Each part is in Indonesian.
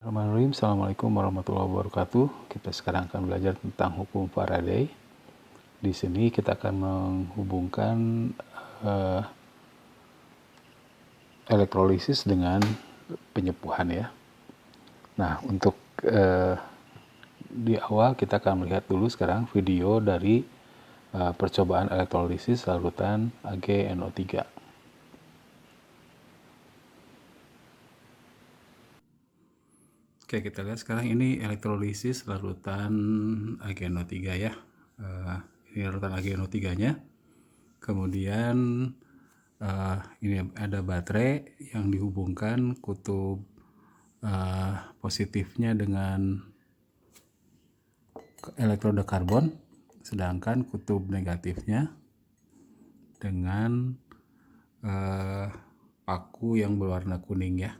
Bismillahirrahmanirrahim. Assalamualaikum warahmatullahi wabarakatuh. Kita sekarang akan belajar tentang hukum Faraday. Di sini kita akan menghubungkan elektrolisis dengan penyepuhan ya. Nah, untuk di awal kita akan melihat dulu sekarang video dari percobaan elektrolisis larutan AgNO3. Oke, kita lihat sekarang ini elektrolisis larutan AgNO3 ya. Ini larutan AgNO3-nya. Kemudian ini ada baterai yang dihubungkan kutub positifnya dengan elektroda karbon, sedangkan kutub negatifnya dengan paku yang berwarna kuning ya,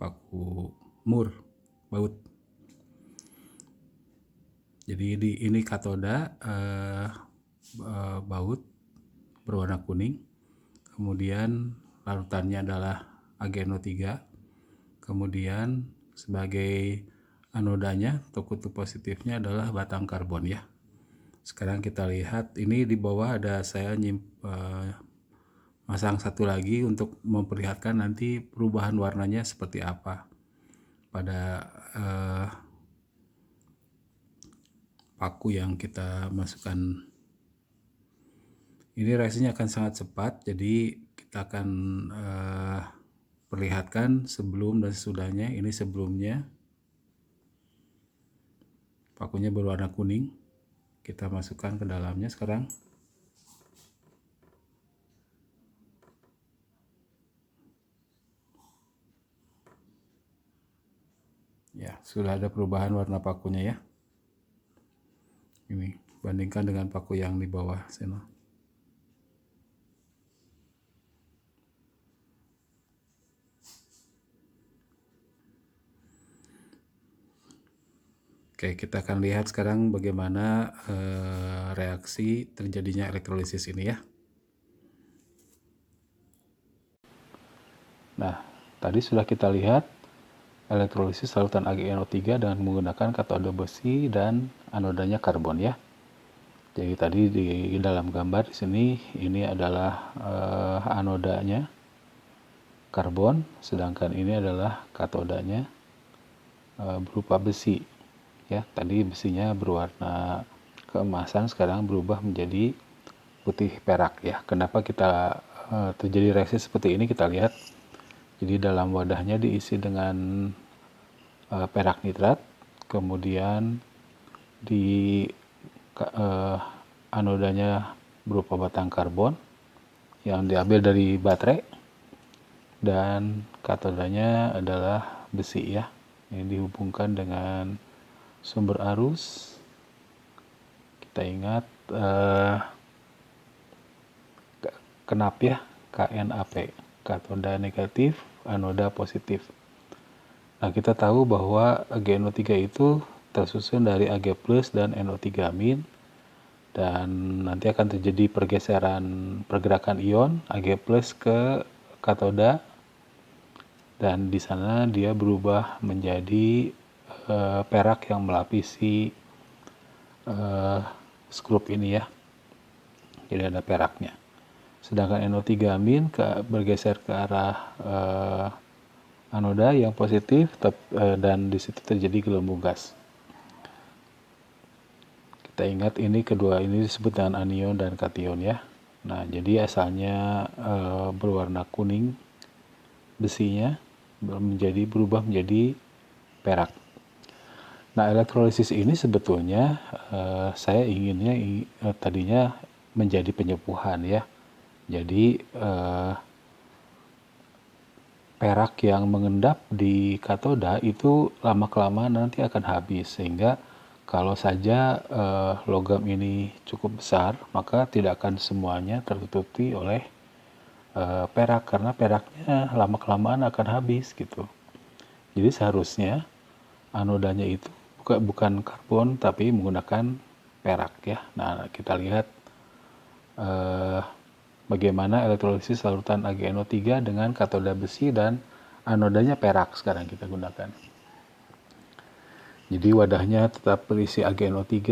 paku mur baut. Jadi ini katoda baut berwarna kuning, kemudian larutannya adalah AgNO3, kemudian sebagai anodanya atau kutub positifnya adalah batang karbon ya. Sekarang kita lihat ini di bawah ada saya masang satu lagi untuk memperlihatkan nanti perubahan warnanya seperti apa pada paku yang kita masukkan. Ini reaksinya akan sangat cepat, jadi kita akan perlihatkan sebelum dan sesudahnya. Ini sebelumnya, pakunya berwarna kuning, kita masukkan ke dalamnya sekarang. Ya, sudah ada perubahan warna pakunya ya. Ini bandingkan dengan paku yang di bawah sana. Oke, kita akan lihat sekarang bagaimana reaksi terjadinya elektrolisis ini ya. Nah, tadi sudah kita lihat elektrolisis larutan AgNO3 dengan menggunakan katoda besi dan anodanya karbon ya. Jadi tadi di dalam gambar di sini ini adalah anodanya karbon, sedangkan ini adalah katodanya berupa besi ya. Tadi besinya berwarna keemasan, sekarang berubah menjadi putih perak ya. Kenapa kita terjadi reaksi seperti ini? Kita lihat. Jadi dalam wadahnya diisi dengan perak nitrat, kemudian di anodanya berupa batang karbon yang diambil dari baterai, dan katodanya adalah besi ya. Ini dihubungkan dengan sumber arus. Kita ingat KNAP ya, KNAP, katoda negatif, anoda positif. Nah, kita tahu bahwa AgNO3 itu tersusun dari Ag+ dan NO3-, dan nanti akan terjadi pergerakan ion Ag+ ke katoda, dan di sana dia berubah menjadi perak yang melapisi skrup ini ya. Jadi ada peraknya. Sedangkan NO3- bergeser ke arah anoda yang positif, dan di situ terjadi gelembung gas. Kita ingat ini kedua ini disebut dengan anion dan kation ya. Nah, jadi asalnya berwarna kuning besinya berubah menjadi perak. Nah, elektrolisis ini sebetulnya saya inginnya tadinya menjadi penyepuhan ya. Jadi perak yang mengendap di katoda itu lama-kelamaan nanti akan habis, sehingga kalau saja logam ini cukup besar, maka tidak akan semuanya tertutupi oleh perak, karena peraknya lama-kelamaan akan habis gitu. Jadi seharusnya anodanya itu bukan karbon tapi menggunakan perak ya. Nah, kita lihat bagaimana elektrolisis larutan AgNO3 dengan katoda besi dan anodanya perak sekarang kita gunakan. Jadi wadahnya tetap berisi AgNO3,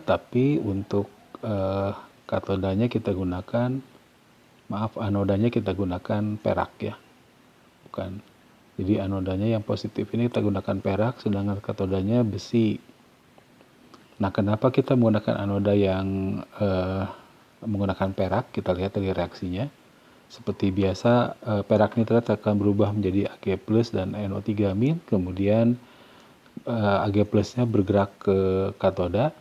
tapi untuk katodanya kita gunakan, anodanya kita gunakan perak ya, bukan. Jadi anodanya yang positif ini kita gunakan perak, sedangkan katodanya besi. Nah, kenapa kita menggunakan anoda yang menggunakan perak? Kita lihat dari reaksinya. Seperti biasa, perak nitrat akan berubah menjadi Ag+ dan NO3-, kemudian Ag plusnya bergerak ke katoda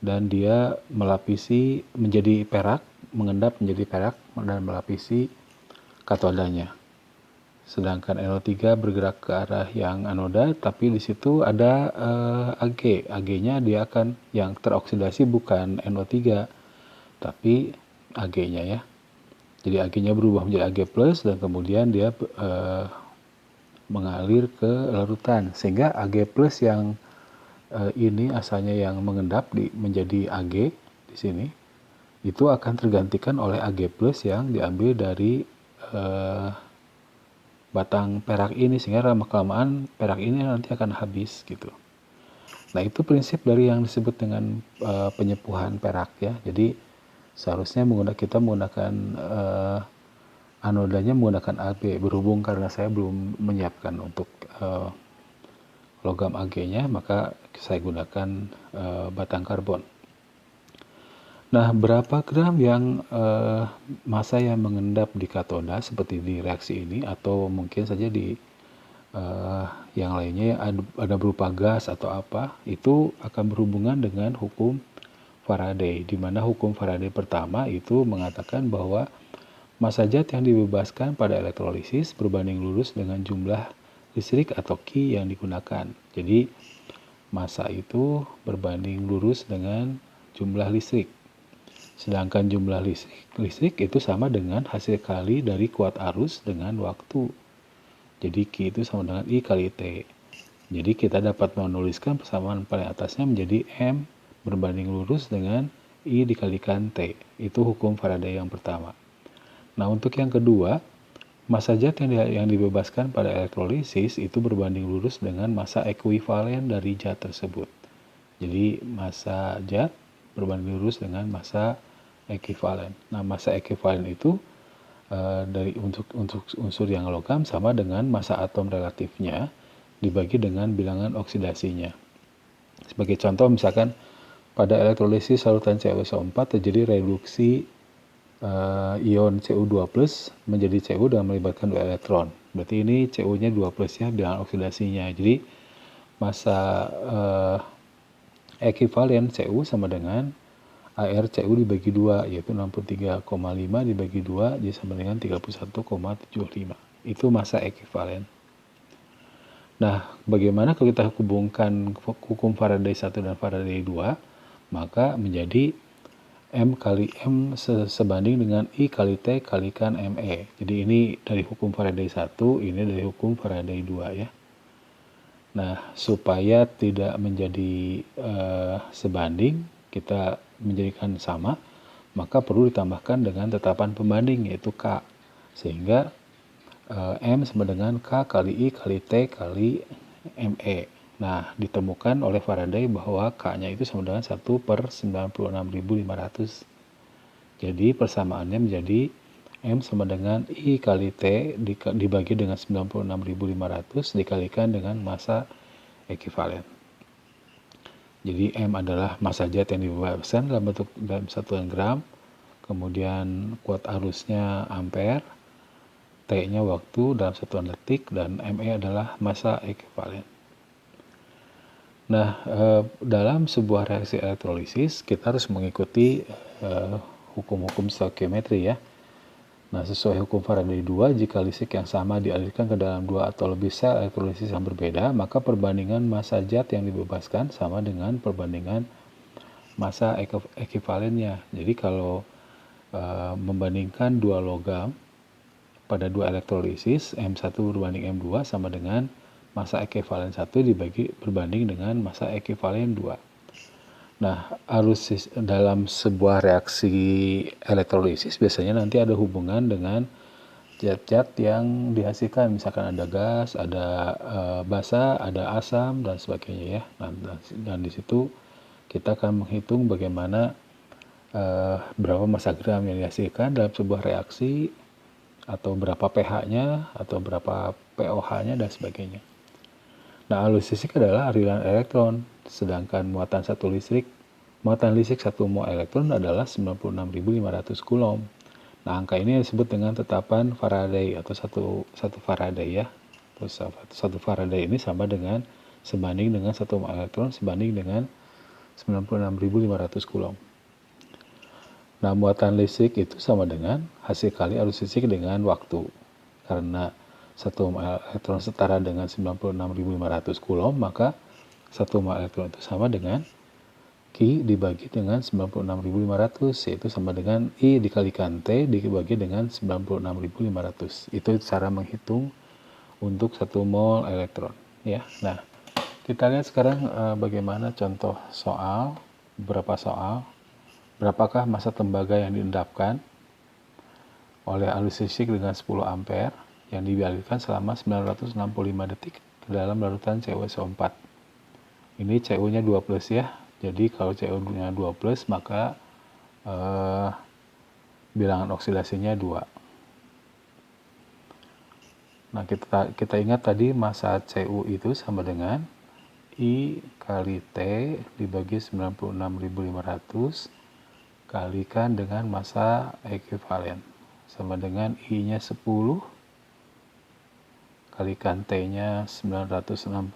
dan dia melapisi menjadi perak, mengendap menjadi perak dan melapisi katodanya. Sedangkan NO3 bergerak ke arah yang anoda, tapi di situ ada Ag. Ag-nya dia akan yang teroksidasi bukan NO3, tapi Ag-nya ya. Jadi Ag-nya berubah menjadi Ag+ dan kemudian dia mengalir ke larutan, sehingga Ag+ yang ini asalnya yang mengendap menjadi Ag di sini, itu akan tergantikan oleh Ag+ yang diambil dari batang perak ini, sehingga lama-kelamaan perak ini nanti akan habis gitu. Nah, itu prinsip dari yang disebut dengan penyepuhan perak ya. Jadi seharusnya kita menggunakan anodanya menggunakan Ag, berhubung karena saya belum menyiapkan untuk logam Ag-nya, maka saya gunakan batang karbon. Nah, berapa gram yang massa yang mengendap di katoda seperti di reaksi ini, atau mungkin saja di yang lainnya ada berupa gas atau apa, itu akan berhubungan dengan hukum Faraday, di mana hukum Faraday pertama itu mengatakan bahwa massa zat yang dibebaskan pada elektrolisis berbanding lurus dengan jumlah listrik atau Q yang digunakan. Jadi massa itu berbanding lurus dengan jumlah listrik. Sedangkan jumlah listrik itu sama dengan hasil kali dari kuat arus dengan waktu. Jadi Q itu sama dengan I kali T. Jadi kita dapat menuliskan persamaan paling atasnya menjadi M berbanding lurus dengan I dikalikan T. Itu hukum Faraday yang pertama. Nah, untuk yang kedua, massa zat yang dibebaskan pada elektrolisis itu berbanding lurus dengan massa ekuivalen dari zat tersebut. Jadi massa zat berbanding lurus dengan massa ekuivalen. Nah, massa ekuivalen itu untuk unsur yang logam sama dengan massa atom relatifnya dibagi dengan bilangan oksidasinya. Sebagai contoh, misalkan pada elektrolisis saluran CuSO4 terjadi reduksi ion Cu2+ menjadi Cu dengan melibatkan 2 elektron. Berarti ini Cu-nya 2+ ya, bilangan oksidasinya. Jadi massa ekuivalen Cu sama dengan ArCu dibagi 2, yaitu 63,5 dibagi 2, jadi sama dengan 31,75. Itu massa ekuivalen. Nah, bagaimana kalau kita hubungkan hukum Faraday 1 dan Faraday 2, maka menjadi M kali M sebanding dengan I kali T kalikan ME. Jadi ini dari hukum Faraday 1, ini dari hukum Faraday 2 ya. Nah, supaya tidak menjadi sebanding, kita menjadikan sama, maka perlu ditambahkan dengan tetapan pembanding yaitu K. Sehingga M sama dengan K kali I kali T kali ME. Nah, ditemukan oleh Faraday bahwa K-nya itu sama dengan 1/96.500. Jadi persamaannya menjadi M sama dengan I kali T dibagi dengan 96.500 dikalikan dengan massa ekuivalen. Jadi M adalah massa zat yang dibebaskan dalam satuan gram, kemudian kuat arusnya ampere, T-nya waktu dalam satuan detik, dan ME adalah massa ekuivalen. Nah, dalam sebuah reaksi elektrolisis kita harus mengikuti hukum-hukum stoikiometri ya. Nah, sesuai hukum Faraday 2, jika listrik yang sama dialirkan ke dalam 2 atau lebih sel elektrolisis yang berbeda, maka perbandingan massa zat yang dibebaskan sama dengan perbandingan massa ekuivalennya. Jadi kalau membandingkan dua logam pada dua elektrolisis, M1 berbanding M2 sama dengan massa ekuivalen 1 berbanding dengan massa ekuivalen 2. Nah, arus dalam sebuah reaksi elektrolisis biasanya nanti ada hubungan dengan zat-zat yang dihasilkan, misalkan ada gas, ada basa, ada asam dan sebagainya ya. Dan di situ kita akan menghitung bagaimana berapa massa gram yang dihasilkan dalam sebuah reaksi, atau berapa pH-nya, atau berapa pOH-nya dan sebagainya. Nah, arus listrik adalah aliran elektron, sedangkan muatan listrik 1 mol elektron adalah 96.500 coulomb. Nah, angka ini disebut dengan tetapan Faraday atau satu Faraday ya. Terus satu Faraday ini sebanding dengan 1 mol elektron sebanding dengan 96.500 coulomb. Nah, muatan listrik itu sama dengan hasil kali arus listrik dengan waktu. Karena 1 mol elektron setara dengan 96.500 coulomb, maka 1 mol elektron itu sama dengan Q dibagi dengan 96.500, yaitu sama dengan I dikalikan T dibagi dengan 96.500. Itu cara menghitung untuk 1 mol elektron. Ya. Nah, kita lihat sekarang bagaimana contoh soal, beberapa soal. Berapakah massa tembaga yang diendapkan oleh arus listrik dengan 10 ampere yang dialirkan selama 965 detik ke dalam larutan CuSO4. Ini Cu-nya 2+, ya. Jadi kalau Cu-nya 2+, maka bilangan oksidasinya 2. Nah, kita ingat tadi massa Cu itu sama dengan I kali T dibagi 96.500 kalikan dengan massa ekuivalen, sama dengan I-nya 10 kalikan T-nya 965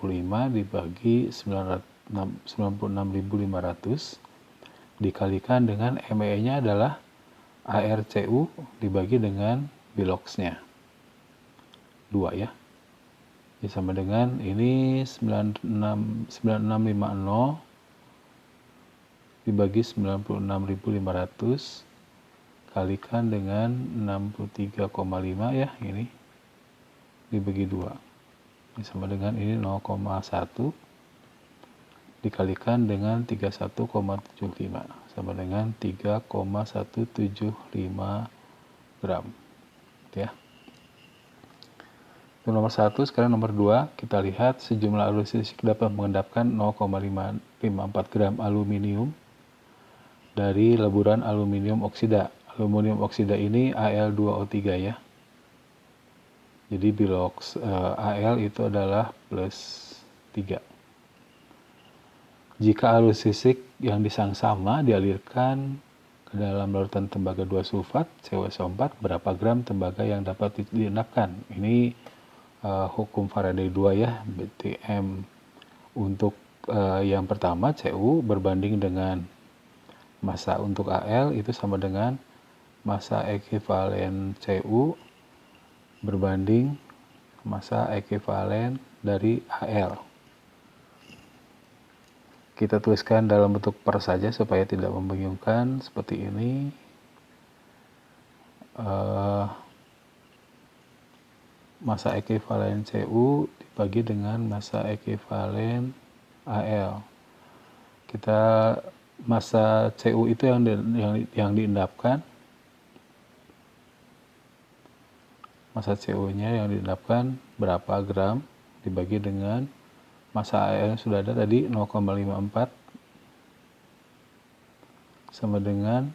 dibagi 96.500 dikalikan dengan ME-nya adalah ARCU dibagi dengan Bilox-nya 2 ya. Jadi sama dengan ini 9650 dibagi 96.500 kalikan dengan 63,5 ya, ini dibagi 2. Ini sama dengan ini 0,1 dikalikan dengan 31,75 sama dengan 3,175 gram. Ya. Itu nomor 1. Sekarang nomor 2, kita lihat sejumlah arus listrik dapat mengendapkan 0,554 gram aluminium dari leburan aluminium oksida. Aluminium oksida ini Al2O3 ya. Jadi Bilox Al itu adalah +3. Jika arus listrik yang disangsama dialirkan ke dalam larutan tembaga 2 sulfat CuSO4, berapa gram tembaga yang dapat diendapkan? Ini hukum Faraday 2 ya, BTM. Untuk yang pertama Cu berbanding dengan massa untuk Al itu sama dengan massa ekuivalen Cu berbanding massa ekuivalen dari Al. Kita tuliskan dalam bentuk per saja supaya tidak membingungkan, seperti ini. Massa ekuivalen Cu dibagi dengan massa ekuivalen Al. Massa Cu itu yang diendapkan. Massa Cu-nya yang diendapkan berapa gram dibagi dengan massa Al yang sudah ada tadi 0,54 sama dengan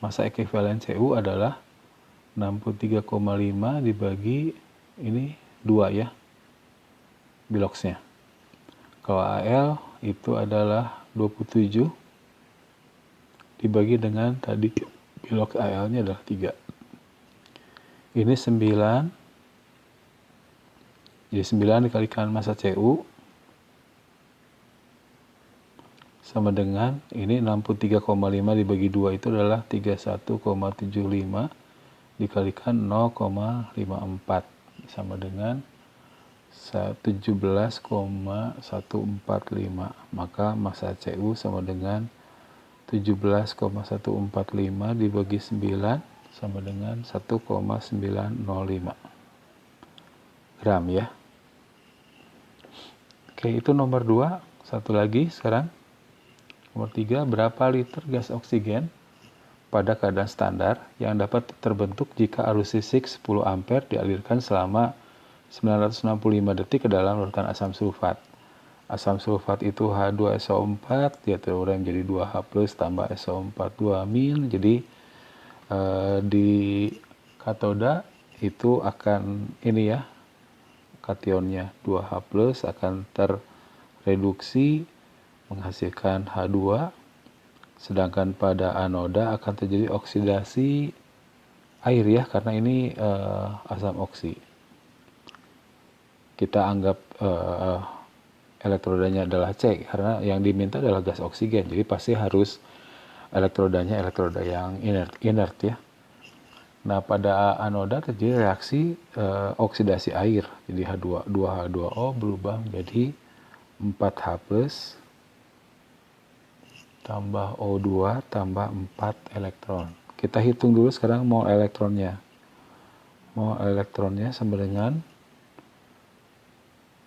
massa ekuivalen Cu adalah 63,5 dibagi ini 2 ya, Bilox-nya. Kalau Al itu adalah 27 dibagi dengan tadi Bilox Al-nya adalah 3. Ini 9. Jadi 9 dikalikan massa Cu sama dengan ini 63,5 dibagi 2 itu adalah 31,75 dikalikan 0,54 sama dengan 17,145. Maka massa Cu sama dengan 17,145 dibagi 9 sama dengan 1,905 gram ya. Oke, itu nomor 2. Satu lagi sekarang. Nomor 3, berapa liter gas oksigen pada keadaan standar yang dapat terbentuk jika arus listrik 10 ampere dialirkan selama 965 detik ke dalam larutan asam sulfat. Asam sulfat itu H2SO4, dia terurai menjadi 2H+ tambah SO4 2-. Jadi di katoda itu akan ini ya, kationnya 2H+ akan terreduksi menghasilkan H2, sedangkan pada anoda akan terjadi oksidasi air ya, karena ini asam oksi. Kita anggap elektrodanya adalah C karena yang diminta adalah gas oksigen, jadi pasti harus elektrodanya elektroda yang inert ya. Nah, pada anoda terjadi reaksi oksidasi air, jadi 2H2O berubah menjadi 4H+ tambah O2 tambah 4 elektron. Kita hitung dulu sekarang mol elektronnya. Mol elektronnya sama dengan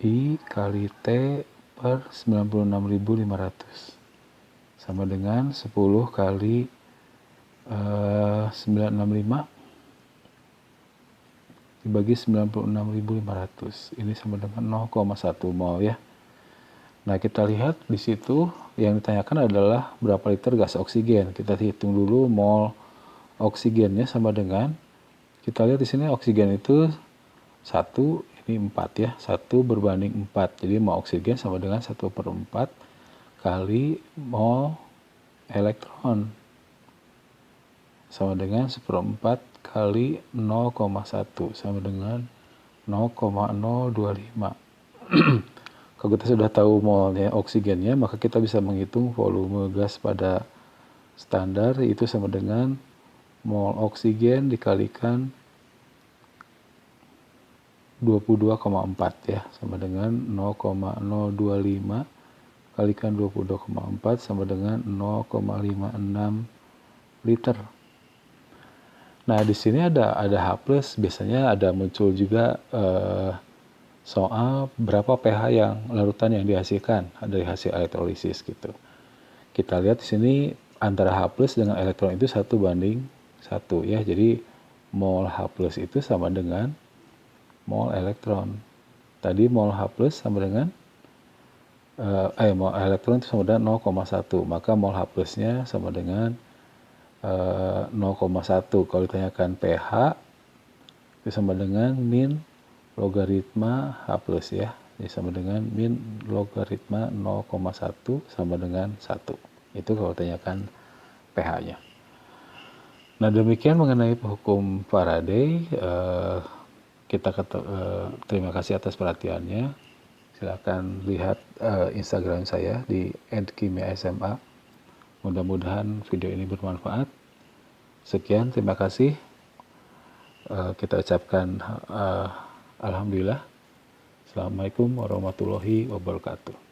I kali T per 96.500. Sama dengan 10 kali 965 dibagi 96.500. Ini sama dengan 0,1 mol ya. Nah, kita lihat di situ yang ditanyakan adalah berapa liter gas oksigen. Kita hitung dulu mol oksigennya sama dengan, kita lihat di sini oksigen itu 1, ini 4 ya, 1 berbanding 4. Jadi mol oksigen sama dengan 1/4 kali mol elektron. Sama dengan 1/4 kali 0,1 sama dengan 0,025. Kalau kita sudah tahu molnya oksigennya, maka kita bisa menghitung volume gas pada standar, itu sama dengan mol oksigen dikalikan 22,4 ya, sama dengan 0,025 kalikan 22,4 sama dengan 0,56 liter. Nah, di sini ada H+, biasanya ada muncul juga soal berapa pH yang larutan yang dihasilkan dari hasil elektrolisis gitu. Kita lihat di sini antara H+ dengan elektron itu 1:1 ya. Jadi mol H+ itu sama dengan mol elektron. Tadi mol H+ sama dengan mol elektron itu sama dengan 0,1, maka mol H+-nya sama dengan 0,1. Kalau ditanyakan pH itu sama dengan min logaritma H+ ya. Jadi sama dengan min logaritma 0,1 sama dengan 1. Itu kalau tanyakan pH-nya. Nah, demikian mengenai hukum Faraday. Terima kasih atas perhatiannya. Silakan lihat Instagram saya di @kimia_sma. Mudah-mudahan video ini bermanfaat. Sekian, terima kasih. Kita ucapkan alhamdulillah. Assalamualaikum warahmatullahi wabarakatuh.